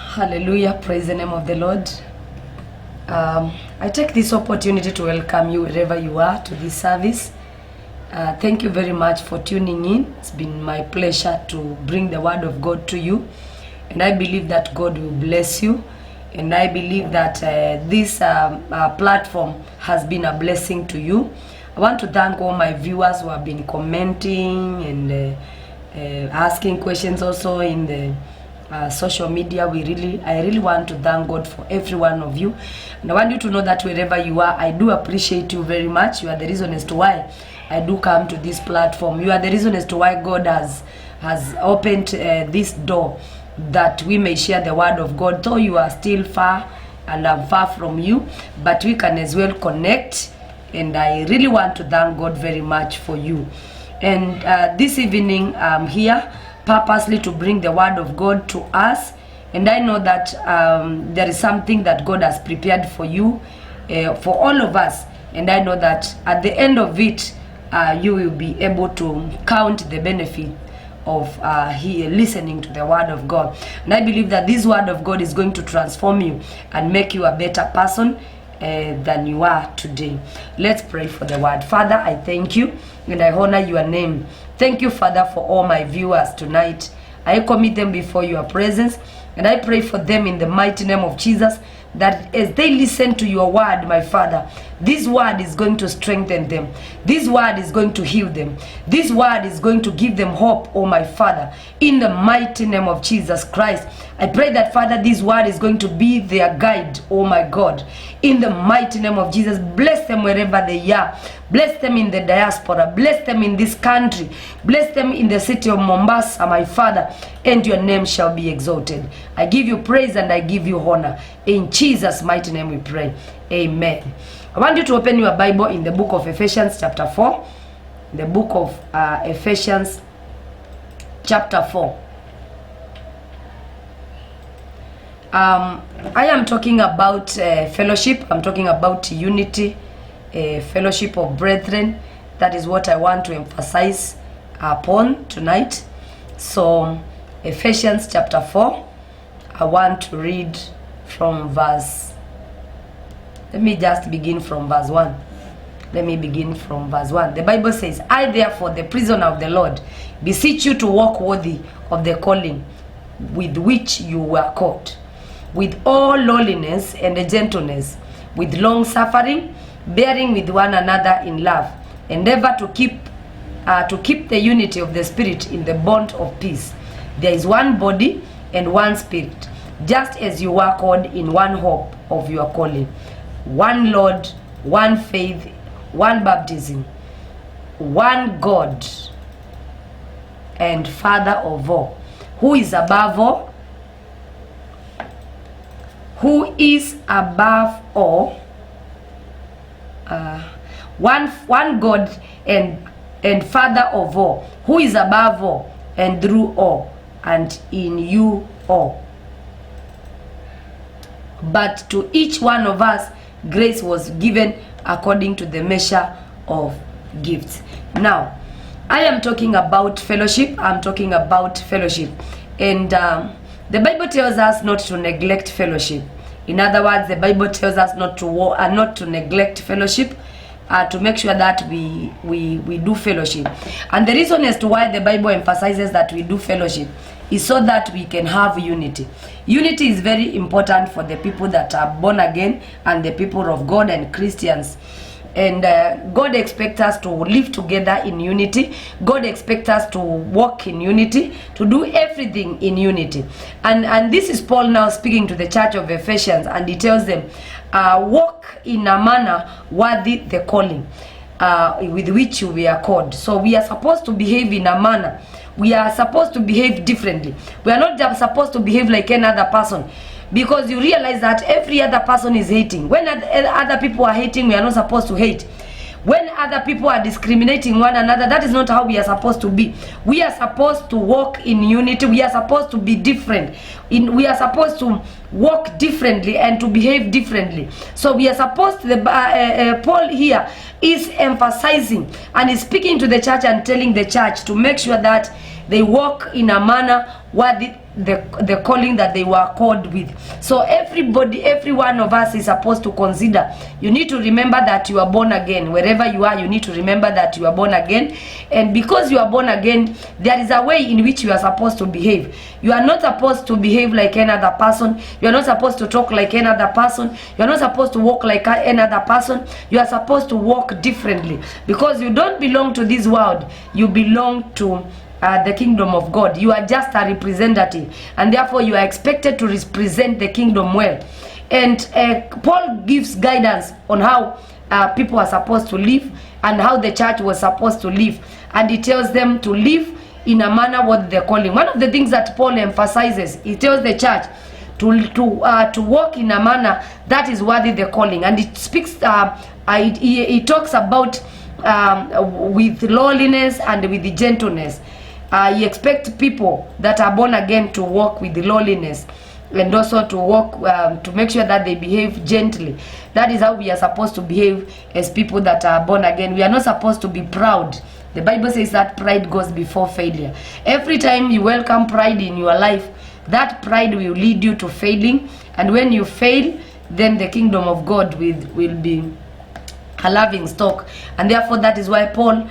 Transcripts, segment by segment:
Hallelujah, praise the name of the Lord. I take this opportunity to welcome you wherever you are to this service. Thank you very much for tuning in. It's been my pleasure to bring the word of God to you, and I believe that God will bless you, and I believe that this platform has been a blessing to you. I want to thank all my viewers who have been commenting and asking questions also in the social media. I really want to thank God for every one of you, and I want you to know that wherever you are, I do appreciate you very much. You are the reason as to why I do come to this platform. You are the reason as to why God has opened this door that we may share the word of God. Though you are still far and I'm far from you, but we can as well connect, and I really want to thank God very much for you. And this evening I'm here purposely to bring the word of God to us, and I know that there is something that God has prepared for you, for all of us, and I know that at the end of it you will be able to count the benefit of listening to the word of God. And I believe that this word of God is going to transform you and make you a better person than you are today. Let's pray for the word. Father, I thank you and I honor your name. Thank you, Father, for all my viewers tonight. I commit them before your presence, and I pray for them in the mighty name of Jesus, that as they listen to your word, my Father, this word is going to strengthen them. This word is going to heal them. This word is going to give them hope, oh my Father, in the mighty name of Jesus Christ. I pray that, Father, this word is going to be their guide, oh my God, in the mighty name of Jesus. Bless them wherever they are. Bless them in the diaspora. Bless them in this country. Bless them in the city of Mombasa, my Father, and your name shall be exalted. I give you praise and I give you honor. In Jesus' mighty name we pray. Amen. I want you to open your Bible in the book of Ephesians chapter 4. The book of Ephesians chapter 4. I am talking about fellowship. I'm talking about unity, fellowship of brethren. That is what I want to emphasize upon tonight. So Ephesians chapter 4, I want to read from verse, let me just begin from verse 1. Let me begin from verse 1. The Bible says, I therefore, the prisoner of the Lord, beseech you to walk worthy of the calling with which you were called, with all lowliness and gentleness, with long suffering, bearing with one another in love, endeavor to keep the unity of the Spirit in the bond of peace. There is one body and one Spirit, just as you were called in one hope of your calling, one Lord, one faith, one baptism, one God and Father of all, who is above all, one God and Father of all, who is above all and through all and in you all. But to each one of us grace was given according to the measure of gifts. Now, I am talking about fellowship. I'm talking about fellowship, and the Bible tells us not to neglect fellowship. In other words, the Bible tells us not to neglect fellowship, to make sure that we do fellowship. And the reason as to why the Bible emphasizes that we do fellowship is so that we can have unity. Unity is very important for the people that are born again and the people of God and Christians. And God expects us to live together in unity. God expects us to walk in unity, to do everything in unity. And this is Paul now speaking to the church of Ephesians, and he tells them, walk in a manner worthy the calling with which we are called. So we are supposed to behave in a manner. We are supposed to behave differently. We are not just supposed to behave like any other person, because you realize that every other person is hating. When other people are hating, we are not supposed to hate. When other people are discriminating one another, that is not how we are supposed to be. We are supposed to walk in unity. We are supposed to be different. We are supposed to walk differently and to behave differently. So we are supposed to, Paul here is emphasizing and is speaking to the church and telling the church to make sure that they walk in a manner worthy the calling that they were called with. So everybody, every one of us is supposed to consider. You need to remember that you are born again. Wherever you are, you need to remember that you are born again. And because you are born again, there is a way in which you are supposed to behave. You are not supposed to behave like another person. You are not supposed to talk like another person. You are not supposed to walk like another person. You are supposed to walk differently, because you don't belong to this world. You belong to the kingdom of God. You are just a representative, and therefore you are expected to represent the kingdom well. And Paul gives guidance on how people are supposed to live and how the church was supposed to live, and he tells them to live in a manner worthy the calling. One of the things that Paul emphasizes, he tells the church to walk in a manner that is worthy the calling, and it speaks. He talks about with lowliness and with the gentleness. He expects people that are born again to walk with the lowliness, and also to walk to make sure that they behave gently. That is how we are supposed to behave as people that are born again. We are not supposed to be proud. The Bible says that pride goes before failure. Every time you welcome pride in your life, that pride will lead you to failing, and when you fail, then the kingdom of God will be a laughing stock. And therefore that is why Paul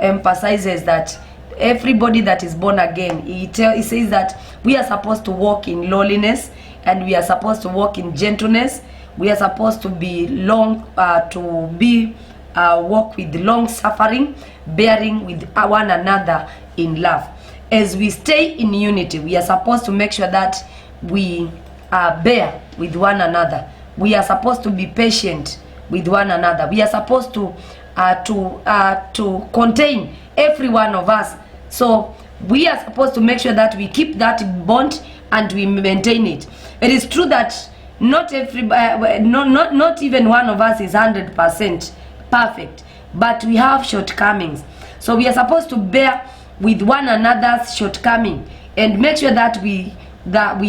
emphasizes that everybody that is born again, he says that we are supposed to walk in lowliness, and we are supposed to walk in gentleness. We are supposed to be walk with long suffering, bearing with one another in love. As we stay in unity, we are supposed to make sure that we bear with one another. We are supposed to be patient with one another. We are supposed to contain every one of us. So we are supposed to make sure that we keep that bond and we maintain it. It is true that not even one of us is 100% perfect, but we have shortcomings. So we are supposed to bear with one another's shortcoming and make sure that we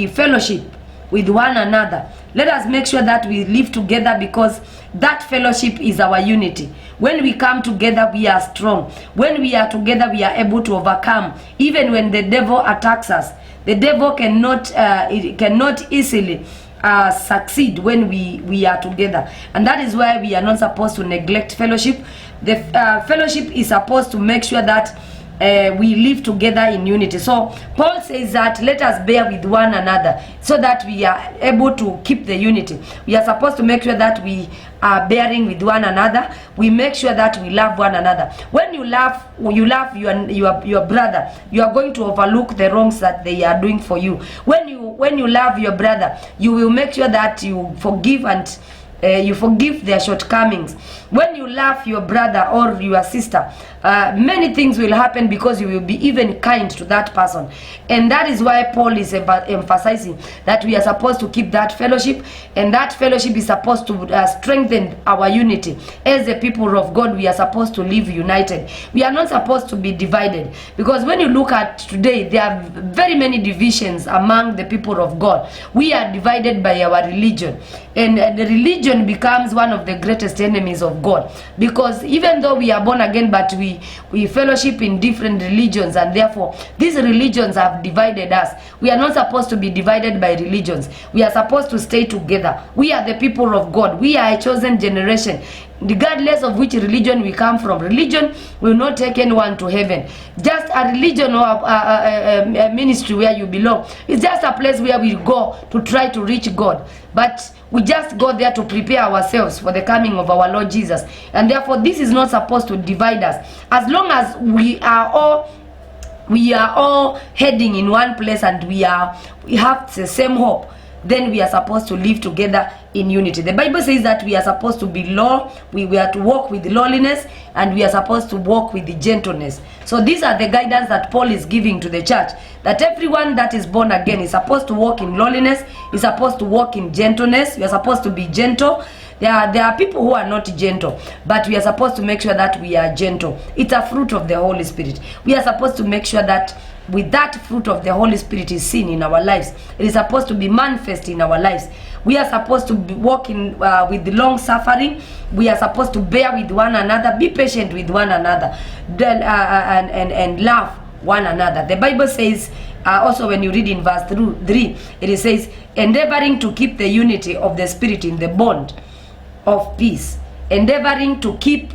fellowship with one another. Let us make sure that we live together, because that fellowship is our unity. When we come together, we are strong. When we are together, we are able to overcome. Even when the devil attacks us, the devil cannot easily succeed when we are together. And that is why we are not supposed to neglect fellowship. The fellowship is supposed to make sure that we live together in unity. So Paul says that let us bear with one another so that we are able to keep the unity. We are supposed to make sure that we are bearing with one another. We make sure that we love one another. When you love your brother, you are going to overlook the wrongs that they are doing for you. When you love your brother, you will make sure that you forgive and you forgive their shortcomings. When you love your brother or your sister, many things will happen, because you will be even kind to that person. And that is why Paul is emphasizing that we are supposed to keep that fellowship, and that fellowship is supposed to strengthen our unity. As the people of God, we are supposed to live united. We are not supposed to be divided, because when you look at today, there are very many divisions among the people of God. We are divided by our religion, and the religion becomes one of the greatest enemies of God, because even though we are born again, but we fellowship in different religions, and therefore these religions have divided us. We are not supposed to be divided by religions. We are supposed to stay together. We are the people of God. We are a chosen generation. Regardless of which religion we come from, religion will not take anyone to heaven. Just a religion or a ministry where you belong, it's just a place where we go to try to reach God. But we just go there to prepare ourselves for the coming of our Lord Jesus. And therefore this is not supposed to divide us. As long as we are all heading in one place, and we have the same hope, then we are supposed to live together in unity. The Bible says that we are supposed to be we are to walk with lowliness, and we are supposed to walk with the gentleness. So these are the guidance that Paul is giving to the church, that everyone that is born again is supposed to walk in lowliness, is supposed to walk in gentleness. We are supposed to be gentle. There are people who are not gentle, but we are supposed to make sure that we are gentle. It's a fruit of the Holy Spirit. We are supposed to make sure that with that fruit of the Holy Spirit is seen in our lives. It is supposed to be manifest in our lives. We are supposed to be walking with the long suffering. We are supposed to bear with one another, be patient with one another, and love one another. The Bible says Also when you read in verse 3, it says, endeavoring to keep the unity of the Spirit in the bond of peace. Endeavoring to keep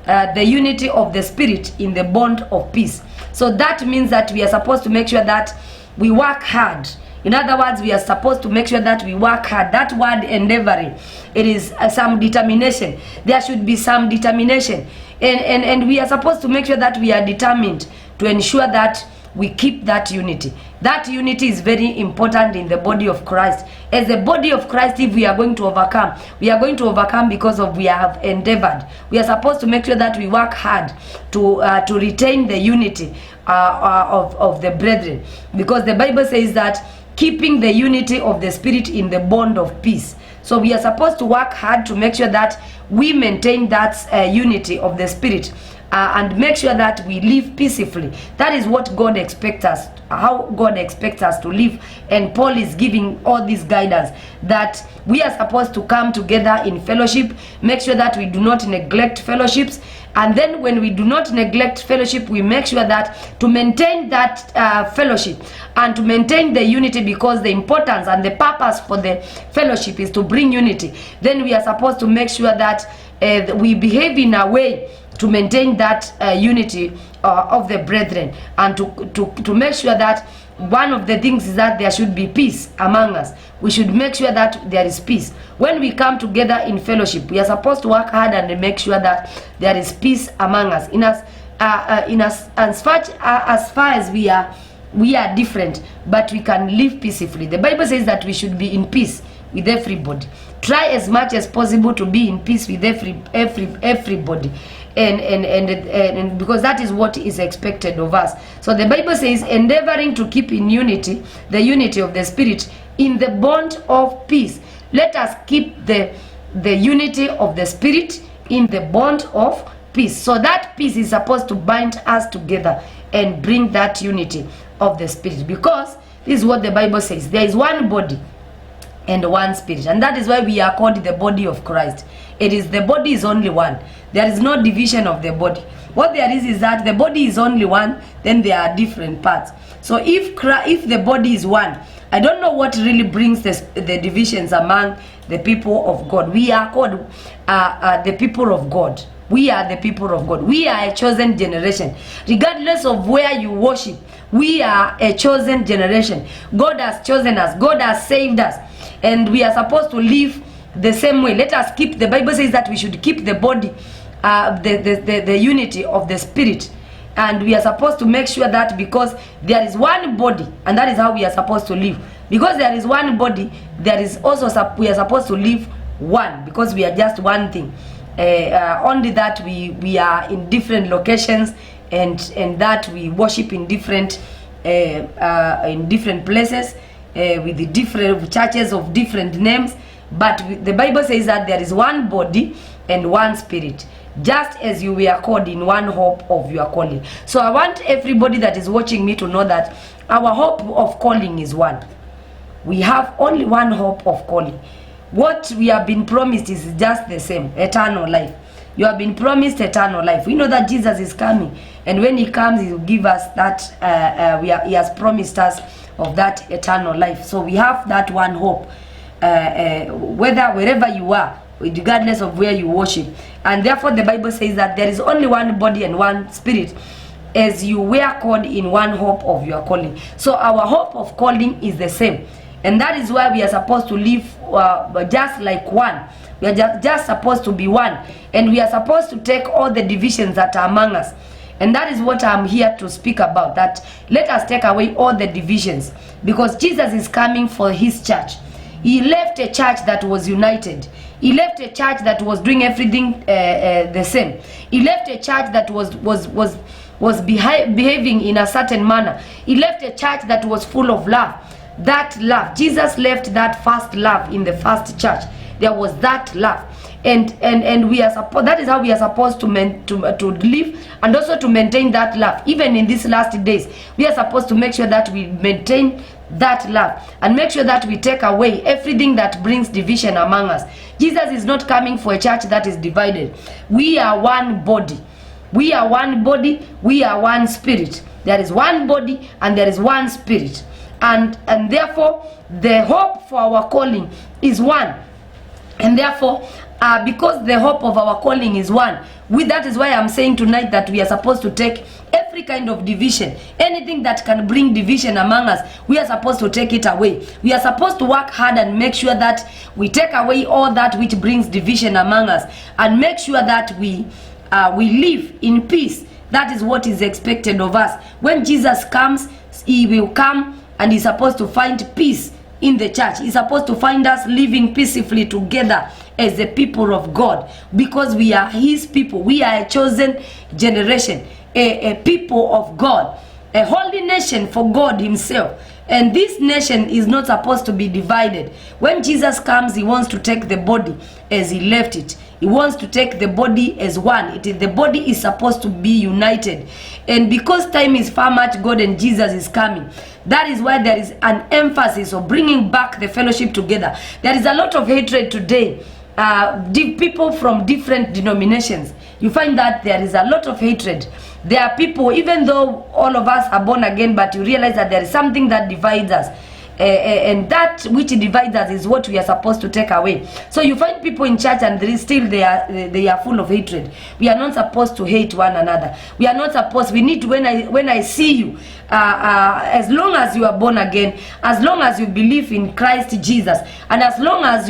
the unity of the Spirit in the bond of peace. So that means that we are supposed to make sure that we work hard. In other words, we are supposed to make sure that we work hard. That word endeavoring, it is some determination. There should be some determination. And we are supposed to make sure that we are determined to ensure that we keep that unity. That unity is very important in the body of Christ. As the body of Christ, if we are going to overcome, we are going to overcome because of we have endeavored. We are supposed to make sure that we work hard to retain the unity of the brethren, because the Bible says that keeping the unity of the Spirit in the bond of peace. So we are supposed to work hard to make sure that we maintain that unity of the Spirit and make sure that we live peacefully. That is what God expects us, how God expects us to live. And Paul is giving all this guidance that we are supposed to come together in fellowship, make sure that we do not neglect fellowships. And then when we do not neglect fellowship, we make sure that to maintain that fellowship and to maintain the unity, because the importance and the purpose for the fellowship is to bring unity. Then we are supposed to make sure that we behave in a way to maintain that unity of the brethren, and to make sure that one of the things is that there should be peace among us. We should make sure that there is peace. When we come together in fellowship, we are supposed to work hard and make sure that there is peace among us. As far as we are different, but we can live peacefully. The Bible says that we should be in peace with everybody. Try as much as possible to be in peace with everybody. And because that is what is expected of us. So the Bible says, endeavoring to keep in unity, the unity of the Spirit in the bond of peace. Let us keep the unity of the Spirit in the bond of peace. So that peace is supposed to bind us together and bring that unity of the Spirit, because this is what the Bible says: there is one body and one Spirit, and that is why we are called the body of Christ. It is, the body is only one. There is no division of the body. What there is that the body is only one, then there are different parts. So if the body is one, I don't know what really brings the divisions among the people of God. We are called the people of God. We are the people of God. We are a chosen generation. Regardless of where you worship, we are a chosen generation. God has chosen us. God has saved us. And we are supposed to live the same way. Let us keep, the Bible says that we should keep the body, the unity of the Spirit. And we are supposed to make sure that, because there is one body, and that is how we are supposed to live. Because there is one body, there is also, we are supposed to live one, because we are just one thing. Only that we are in different locations, and that we worship in different places, with the different churches of different names. But the Bible says that there is one body and one Spirit, just as you were called in one hope of your calling. So I want everybody that is watching me to know that our hope of calling is one. We have only one hope of calling. What we have been promised is just the same: eternal life. You have been promised eternal life. We know that Jesus is coming, and when he comes, he will give us that. He has promised us of that eternal life. So we have that one hope, wherever you are, regardless of where you worship. And therefore the Bible says that there is only one body and one Spirit, as you were called in one hope of your calling. So our hope of calling is the same, and that is why we are supposed to live just like one. We are just supposed to be one, and we are supposed to take all the divisions that are among us. And that is what I'm here to speak about, that let us take away all the divisions, because Jesus is coming for his church. He left a church that was united. He left a church that was doing everything the same. He left a church that was behaving in a certain manner. He left a church that was full of love. That love, Jesus left that first love in the first church. There was that love, and we are supposed, that is how we are supposed to live, and also to maintain that love. Even in these last days, we are supposed to make sure that we maintain that love, and make sure that we take away everything that brings division among us. Jesus is not coming for a church that is divided. We are one body. We are one body. We are one Spirit. there is one body, and there is one spirit. And therefore, the hope for our calling is one. And therefore, because the hope of our calling is one, that is why I'm saying tonight that we are supposed to take every kind of division, anything that can bring division among us, we are supposed to take it away. We are supposed to work hard and make sure that we take away all that which brings division among us, and make sure that we live in peace. That is what is expected of us. When Jesus comes, he will come and he's supposed to find peace in the church. He's supposed to find us living peacefully together as the people of God, because we are his people. We are a chosen generation, a people of God, a holy nation for God himself. And this nation is not supposed to be divided. When Jesus comes, he wants to take the body as he left it. He wants to take the body as one. The body is supposed to be united. And because time is far much God and Jesus is coming, that is why there is an emphasis of bringing back the fellowship together. There is a lot of hatred today. People from different denominations, you find that there is a lot of hatred. There are people, even though all of us are born again, but you realize that there is something that divides us. And that which divides us is what we are supposed to take away. So you find people in church and they are full of hatred. We are not supposed to hate one another. We are not supposed, we need to, when I see you, as long as you are born again, as long as you believe in Christ Jesus, and as long as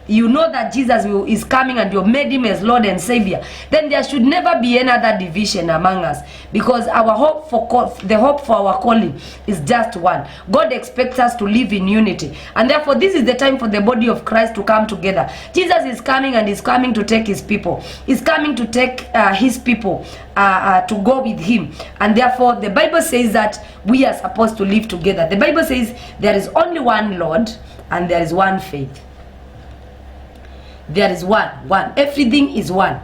you know that Jesus is coming and you made him as Lord and Savior, then there should never be another division among us, because our hope for our calling is just one. God expects us to live in unity, and therefore this is the time for the body of Christ to come together. Jesus is coming, and he's coming to take his people. He's coming to take his people to go with him, and therefore the Bible says that we are supposed to live together. The Bible says there is only one Lord and there is one faith. There is one. Everything is one.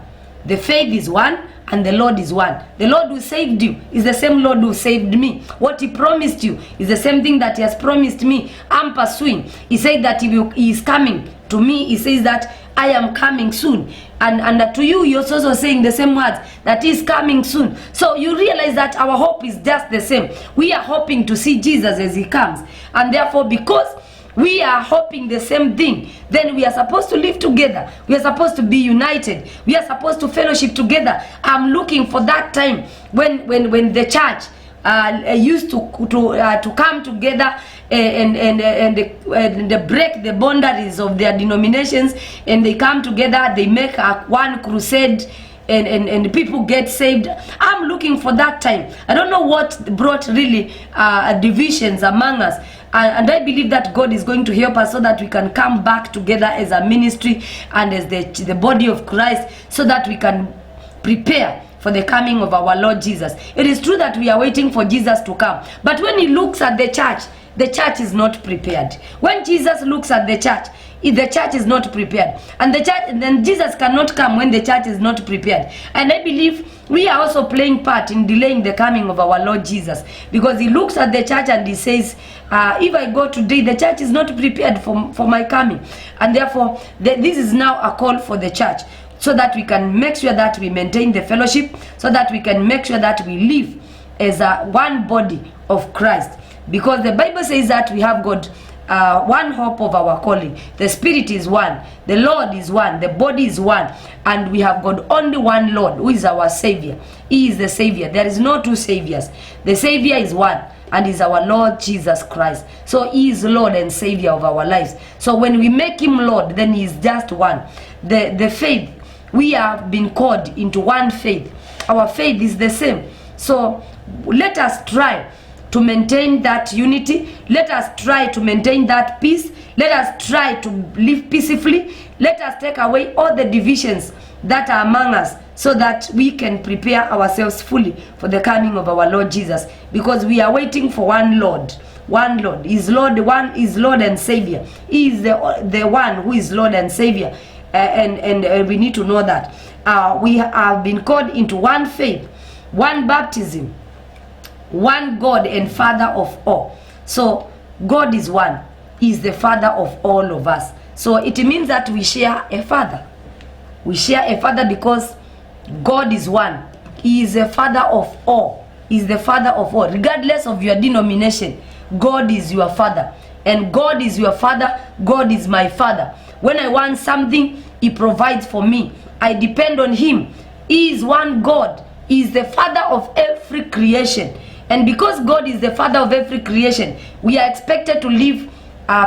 The faith is one, and the Lord is one. The Lord who saved you is the same Lord who saved me. What he promised you is the same thing that he has promised me. I'm pursuing. He said that he is coming. To me, he says that I am coming soon. And to you, you're also saying the same words, that he is coming soon. So you realize that our hope is just the same. We are hoping to see Jesus as he comes. And therefore, because we are hoping the same thing, then we are supposed to live together. We are supposed to be united. We are supposed to fellowship together. I'm looking for that time when the church used to come together and break the boundaries of their denominations, and they come together, they make one crusade, and people get saved. I'm looking for that time. I don't know what brought really divisions among us. And I believe that God is going to help us so that we can come back together as a ministry and as the body of Christ, so that we can prepare for the coming of our Lord Jesus. It is true that we are waiting for Jesus to come, but when he looks at the church is not prepared. When Jesus looks at the church is not prepared, and then Jesus cannot come when the church is not prepared. And I believe we are also playing part in delaying the coming of our Lord Jesus, because he looks at the church and he says, if I go today, the church is not prepared for my coming. And therefore this is now a call for the church, so that we can make sure that we maintain the fellowship, so that we can make sure that we live as one body of Christ. Because the Bible says that we have got one hope of our calling. The Spirit is one, the Lord is one, the body is one, and we have got only one Lord, who is our Savior. He is the Savior. There is no two Saviors. The Savior is one, and is our Lord Jesus Christ. So he is Lord and Savior of our lives. So when we make him Lord, then he is just one. The faith, we have been called into one faith. Our faith is the same. So let us try to maintain that unity. Let us try to maintain that peace. Let us try to live peacefully. Let us take away all the divisions that are among us, so that we can prepare ourselves fully for the coming of our Lord Jesus, because we are waiting for one Lord. One Lord is Lord. One is Lord and Savior. He is the one who is Lord and Savior, and we need to know that we have been called into one faith, one baptism, one God and Father of all. So God is one. He is the Father of all of us. So it means that we share a Father. We share a Father because God is one. He is a Father of all. is the Father of all. Regardless of your denomination, God is your Father. And God is your Father. God is my Father. When I want something, He provides for me. I depend on Him. He is one God. He is the Father of every creation. And because God is the Father of every creation, we are expected to live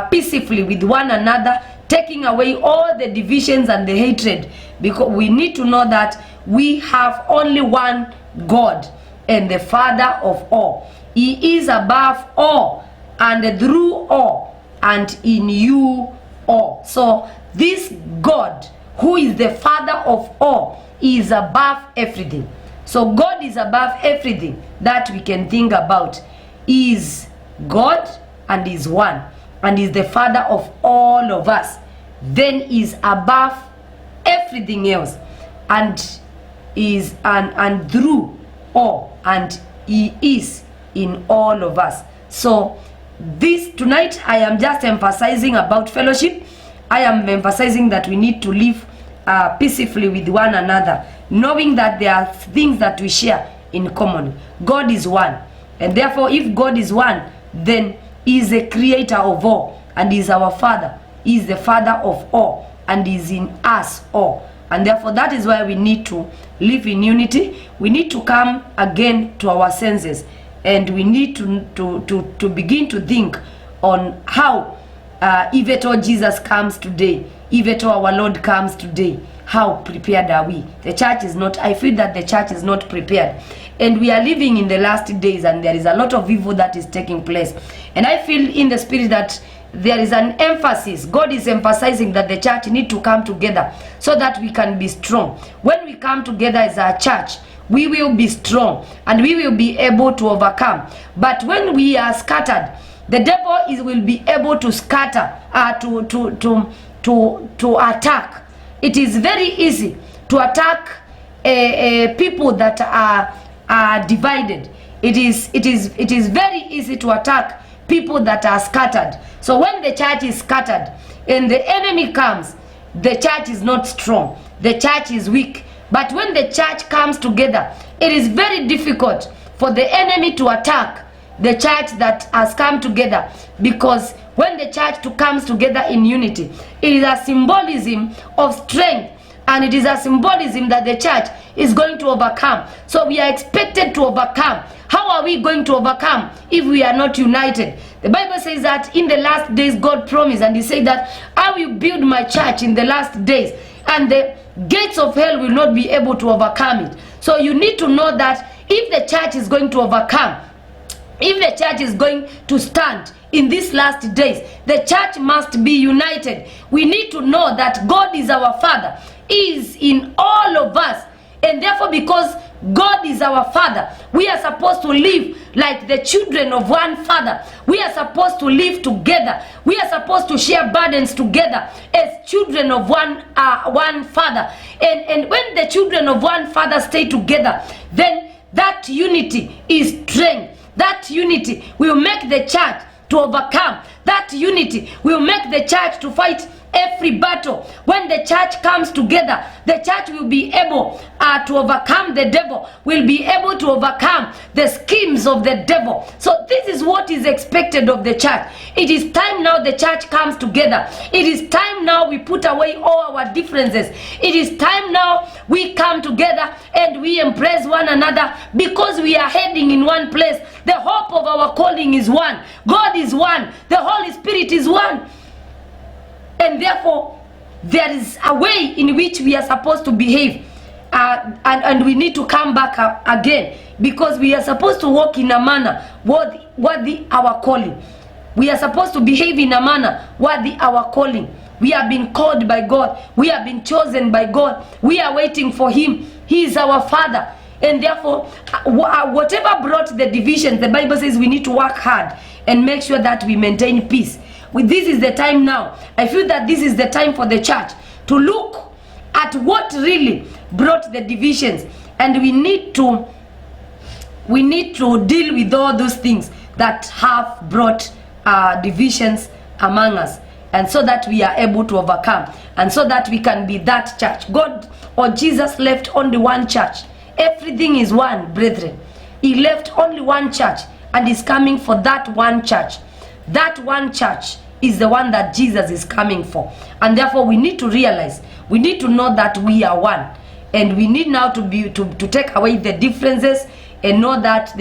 peacefully with one another, taking away all the divisions and the hatred, because we need to know that we have only one God and the Father of all. He is above all and through all and in you all. So this God, who is the Father of all, is above everything. So God is above everything that we can think about. He is God and is one, and is the Father of all of us. Then is above everything else, and is and through all, and He is in all of us. So this tonight I am just emphasizing about fellowship. I am emphasizing that we need to live peacefully with one another, knowing that there are things that we share in common. God is one, and therefore if God is one, then He is the creator of all, and He is our Father. He is the Father of all, and He is in us all. And therefore that is why we need to live in unity. We need to come again to our senses, and we need to begin to think on how if at all Jesus comes today, if at all our Lord comes today, how prepared are we? The church is not, I feel that the church is not prepared. And we are living in the last days, and there is a lot of evil that is taking place. And I feel in the spirit that there is an emphasis. God is emphasizing that the church need to come together so that we can be strong. When we come together as a church, we will be strong and we will be able to overcome. But when we are scattered, the devil will be able to scatter, to attack. It is very easy to attack people that are divided. It is very easy to attack people that are scattered. So when the church is scattered and the enemy comes, the church is not strong. The church is weak. But when the church comes together, it is very difficult for the enemy to attack the church that has come together, because when the church comes together in unity, it is a symbolism of strength, and it is a symbolism that the church is going to overcome. So we are expected to overcome. How are we going to overcome if we are not united? The Bible says that in the last days God promised, and He said that I will build my church in the last days, and the gates of hell will not be able to overcome it. So you need to know that if the church is going to overcome, if the church is going to stand in these last days, the church must be united. We need to know that God is our Father. He is in all of us. And therefore, because God is our Father, we are supposed to live like the children of one Father. We are supposed to live together. We are supposed to share burdens together as children of one Father. And when the children of one Father stay together, then that unity is strength. That unity will make the church to overcome. That unity will make the church to fight every battle. When the church comes together, the church will be able to overcome the devil, will be able to overcome the schemes of the devil. So this is what is expected of the church. It is time now the church comes together. It is time now we put away all our differences. It is time now we come together and we embrace one another, because we are heading in one place. The hope of our calling is one. God is one. The Holy Spirit is one. And therefore, there is a way in which we are supposed to behave. And we need to come back again, because we are supposed to walk in a manner worthy our calling. We are supposed to behave in a manner worthy our calling. We have been called by God. We have been chosen by God. We are waiting for Him. He is our Father. And therefore, whatever brought the divisions, the Bible says we need to work hard and make sure that we maintain peace. This is the time now. I feel that this is the time for the church to look at what really brought the divisions, and we need to deal with all those things that have brought divisions among us, and so that we are able to overcome, and so that we can be that church. God or Jesus left only one church. Everything is one, brethren. He left only one church and is coming for that one church. That one church is the one that Jesus is coming for. And therefore we need to realize, we need to know that we are one. And we need now to take away the differences and know that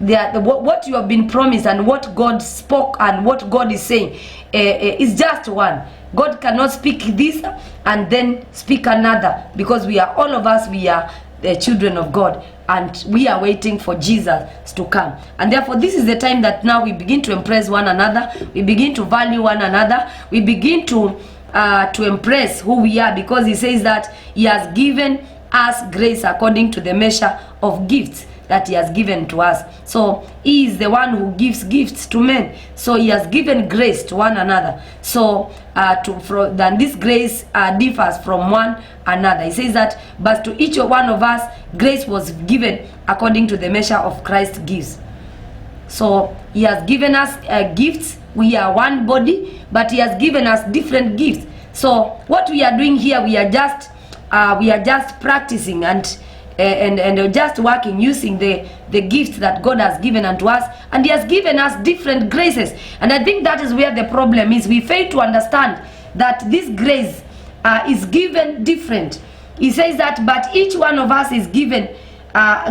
what you have been promised and what God spoke and what God is saying is just one. God cannot speak this and then speak another, because we are, all of us, we are the children of God, and we are waiting for Jesus to come. And therefore this is the time that now we begin to impress one another, we begin to value one another, we begin to impress who we are, because he says that he has given us grace according to the measure of gifts that he has given to us. So he is the one who gives gifts to men. So he has given grace to one another. So then this grace differs from one another. He says that, but to each one of us grace was given according to the measure of Christ's gifts. So he has given us gifts. We are one body, but he has given us different gifts. So what we are doing here, we are just practicing and just working, using the gifts that God has given unto us, and he has given us different graces. And I think that is where the problem is. We fail to understand that this grace is given different. He says that, but each one of us is given,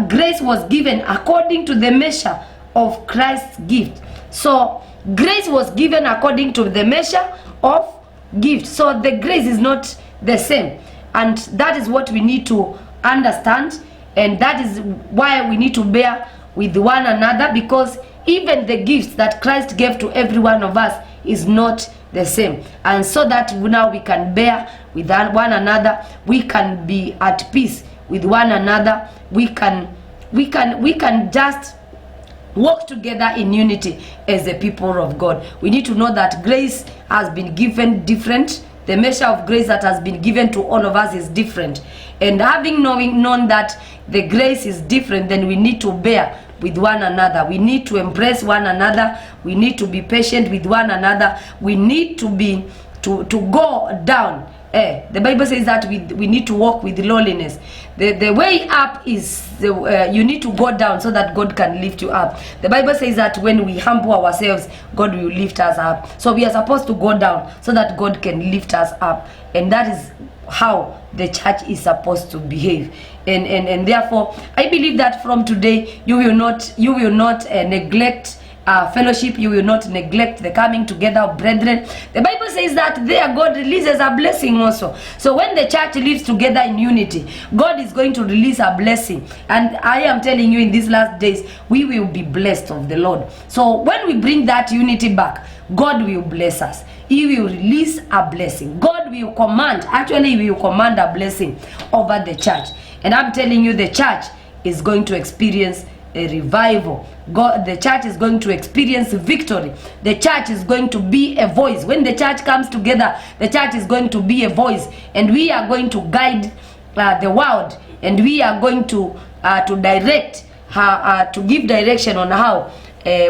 grace was given according to the measure of Christ's gift. So grace was given according to the measure of gift. So the grace is not the same, and that is what we need to understand, and that is why we need to bear with one another, because even the gifts that Christ gave to every one of us is not the same. And so that now we can bear with one another, we can be at peace with one another, we can just walk together in unity as the people of God. We need to know that grace has been given different. The measure of grace that has been given to all of us is different. And having known that the grace is different, then we need to bear with one another. We need to embrace one another. We need to be patient with one another. We need to go down. The Bible says that we need to walk with lowliness. The way up is you need to go down so that God can lift you up. The Bible says that when we humble ourselves, God will lift us up. So we are supposed to go down so that God can lift us up. And that is how the church is supposed to behave. And therefore I believe that from today you will not neglect fellowship. You will not neglect the coming together of brethren. The Bible says that there God releases a blessing also. So when the church lives together in unity, God is going to release a blessing. And I am telling you, in these last days we will be blessed of the Lord. So when we bring that unity back, God will bless us. He will release a blessing. God will command, actually he will command a blessing over the church. And I'm telling you, the church is going to experience a revival. The church is going to experience victory. The church is going to be a voice. When the church comes together, the church is going to be a voice, and we are going to guide the world, and we are going to direct to give direction on how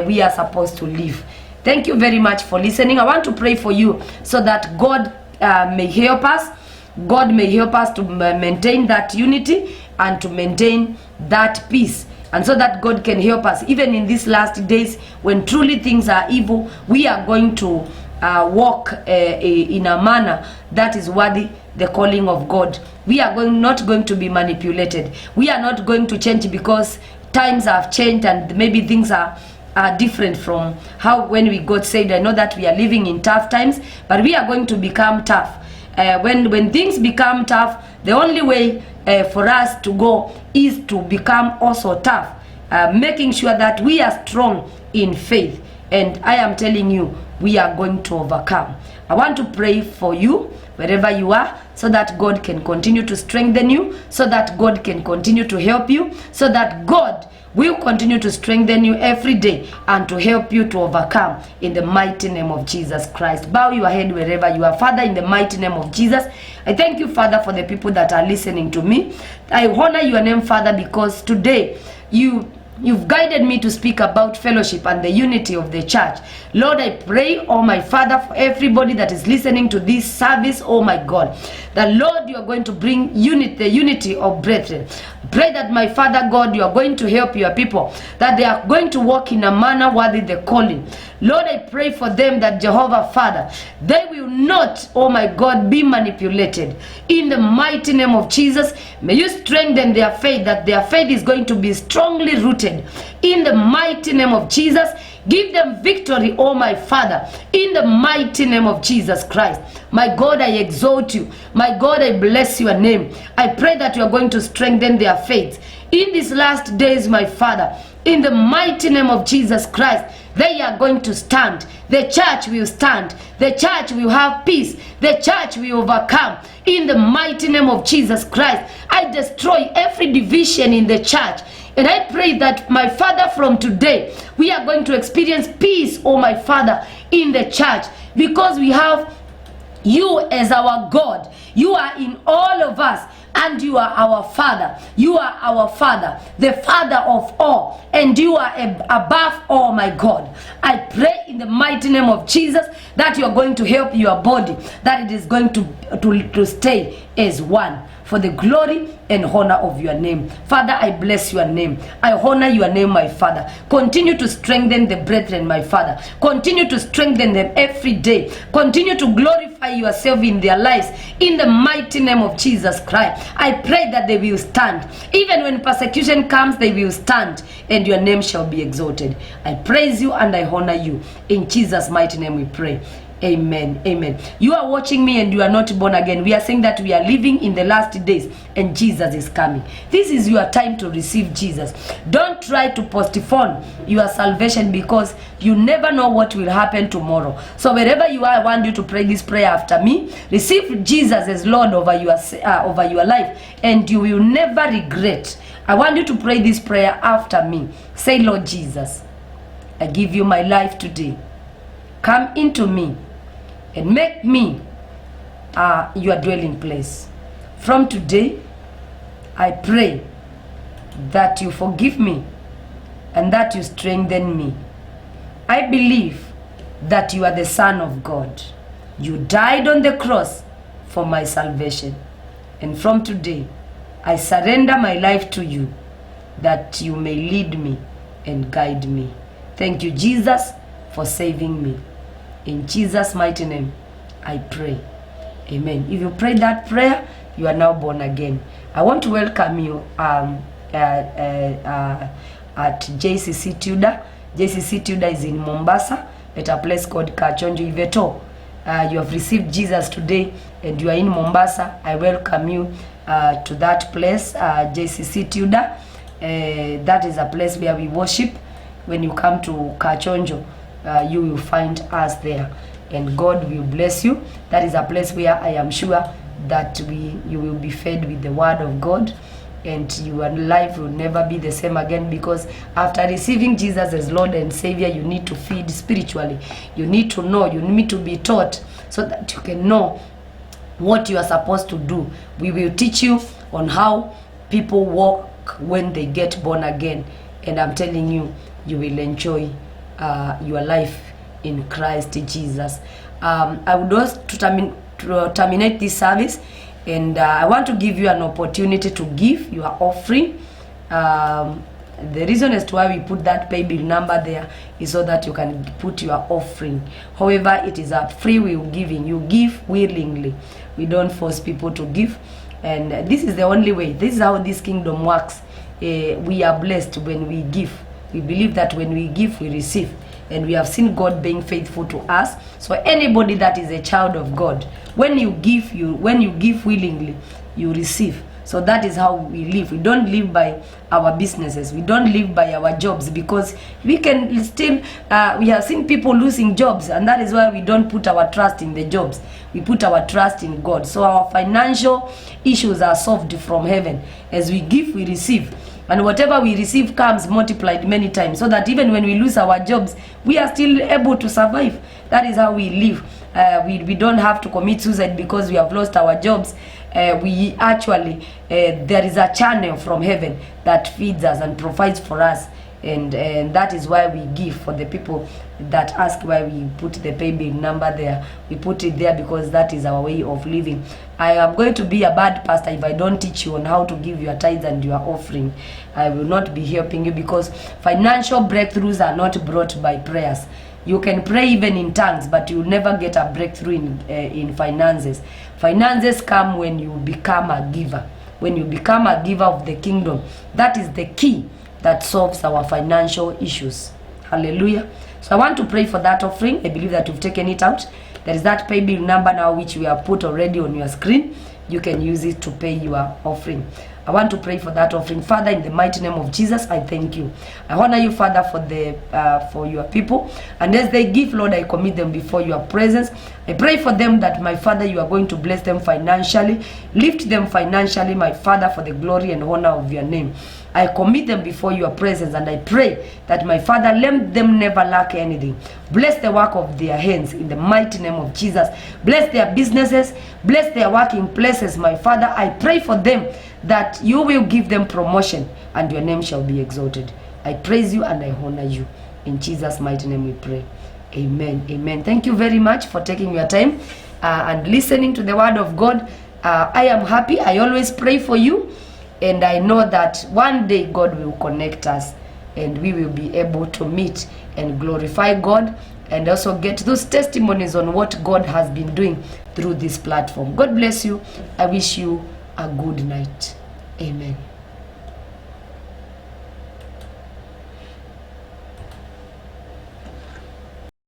we are supposed to live. Thank you very much for listening. I want to pray for you so that God may help us. God may help us to maintain that unity and to maintain that peace. And so that God can help us, even in these last days when truly things are evil, we are going to walk in a manner that is worthy the calling of God. We are not going to be manipulated. We are not going to change because times have changed and maybe things are different from how when we got saved. I know that we are living in tough times, but we are going to become tough. When things become tough, the only way for us to go is to become also tough, making sure that we are strong in faith. And I am telling you, we are going to overcome. I want to pray for you wherever you are, so that God can continue to strengthen you, so that God can continue to help you, so that God will continue to strengthen you every day and to help you to overcome, in the mighty name of Jesus Christ. Bow your head wherever you are. Father, in the mighty name of Jesus, I thank you, Father, for the people that are listening to me. I honor your name, Father, because today you you've guided me to speak about fellowship and the unity of the church. Lord, I pray, oh my Father, for everybody that is listening to this service, oh my God, that Lord, you are going to bring the unity of brethren. Pray that, my Father God, you are going to help your people, that they are going to walk in a manner worthy the calling. Lord, I pray for them that, Jehovah Father, they will not, oh my God, be manipulated. In the mighty name of Jesus, may you strengthen their faith, that their faith is going to be strongly rooted. In the mighty name of Jesus, give them victory, oh my Father, in the mighty name of Jesus Christ. My God, I exalt you. My God, I bless your name. I pray that you are going to strengthen their faith in these last days, my Father. In the mighty name of Jesus Christ, they are going to stand. The church will stand. The church will have peace. The church will overcome. In the mighty name of Jesus Christ, I destroy every division in the church. And I pray that, my Father, from today, we are going to experience peace, oh my Father, in the church. Because we have you as our God. You are in all of us. And you are our Father. You are our Father, the Father of all. And you are above all, my God. I pray in the mighty name of Jesus that you are going to help your body, that it is going to stay as one, for the glory and honor of your name. Father, I bless your name. I honor your name, my Father. Continue to strengthen the brethren, my Father. Continue to strengthen them every day. Continue to glorify yourself in their lives. In the mighty name of Jesus Christ, I pray that they will stand. Even when persecution comes, they will stand, and your name shall be exalted. I praise you and I honor you. In Jesus' mighty name we pray. Amen. Amen. You are watching me and you are not born again. We are saying that we are living in the last days and Jesus is coming. This is your time to receive Jesus. Don't try to postpone your salvation, because you never know what will happen tomorrow. So wherever you are, I want you to pray this prayer after me. Receive Jesus as Lord over your life, and you will never regret. I want you to pray this prayer after me. Say, Lord Jesus, I give you my life today. Come into me and make me your dwelling place. From today, I pray that you forgive me and that you strengthen me. I believe that you are the Son of God. You died on the cross for my salvation. And from today, I surrender my life to you, that you may lead me and guide me. Thank you, Jesus, for saving me. In Jesus' mighty name, I pray. Amen. If you prayed that prayer, you are now born again. I want to welcome you at JCC Tudor. JCC Tudor is in Mombasa, at a place called Kachonjo Iveto. You have received Jesus today and you are in Mombasa. I welcome you to that place, JCC Tudor. That is a place where we worship. When you come to Kachonjo, you will find us there, and God will bless you. That is a place where I am sure that you will be fed with the word of God, and your life will never be the same again, because after receiving Jesus as Lord and Savior, you need to feed spiritually. You need to know, you need to be taught, so that you can know what you are supposed to do. We will teach you on how people walk when they get born again, and I'm telling you, you will enjoy your life in Christ Jesus. I would also to terminate this service, and I want to give you an opportunity to give your offering. The reason as to why we put that pay bill number there is so that you can put your offering. However, it is a free will giving. You give willingly. We don't force people to give, and this is the only way. This is how this kingdom works. We are blessed when we give. We believe that when we give, we receive. And we have seen God being faithful to us. So anybody that is a child of God, when you give willingly, you receive. So that is how we live. We don't live by our businesses. We don't live by our jobs, because we can still, we have seen people losing jobs, and that is why we don't put our trust in the jobs. We put our trust in God. So our financial issues are solved from heaven. As we give, we receive. And whatever we receive comes multiplied many times, so that even when we lose our jobs, we are still able to survive. That is how we live. We don't have to commit suicide because we have lost our jobs. We actually, there is a channel from heaven that feeds us and provides for us and that is why we give. For the people that ask why we put the pay bill number there, we put it there because that is our way of living. I am going to be a bad pastor if I don't teach you on how to give your tithes and your offering. I will not be helping you, because financial breakthroughs are not brought by prayers. You can pray even in tongues, but you'll never get a breakthrough in finances. Finances come when you become a giver. When you become a giver of the kingdom, that is the key that solves our financial issues. Hallelujah. So I want to pray for that offering. I believe that you've taken it out. There is that pay bill number now, which we have put already on your screen. You can use it to pay your offering. I want to pray for that offering. Father, in the mighty name of Jesus, I thank you. I honor you, Father, for your people. And as they give, Lord, I commit them before your presence. I pray for them that, my Father, you are going to bless them financially. Lift them financially, my Father, for the glory and honor of your name. I commit them before your presence, and I pray that, my Father, let them never lack anything. Bless the work of their hands in the mighty name of Jesus. Bless their businesses. Bless their working places, my Father. I pray for them that you will give them promotion and your name shall be exalted. I praise you and I honor you. In Jesus' mighty name we pray. Amen. Amen. Thank you very much for taking your time and listening to the word of God. I am happy. I always pray for you. And I know that one day God will connect us and we will be able to meet and glorify God and also get those testimonies on what God has been doing through this platform. God bless you. I wish you a good night. Amen.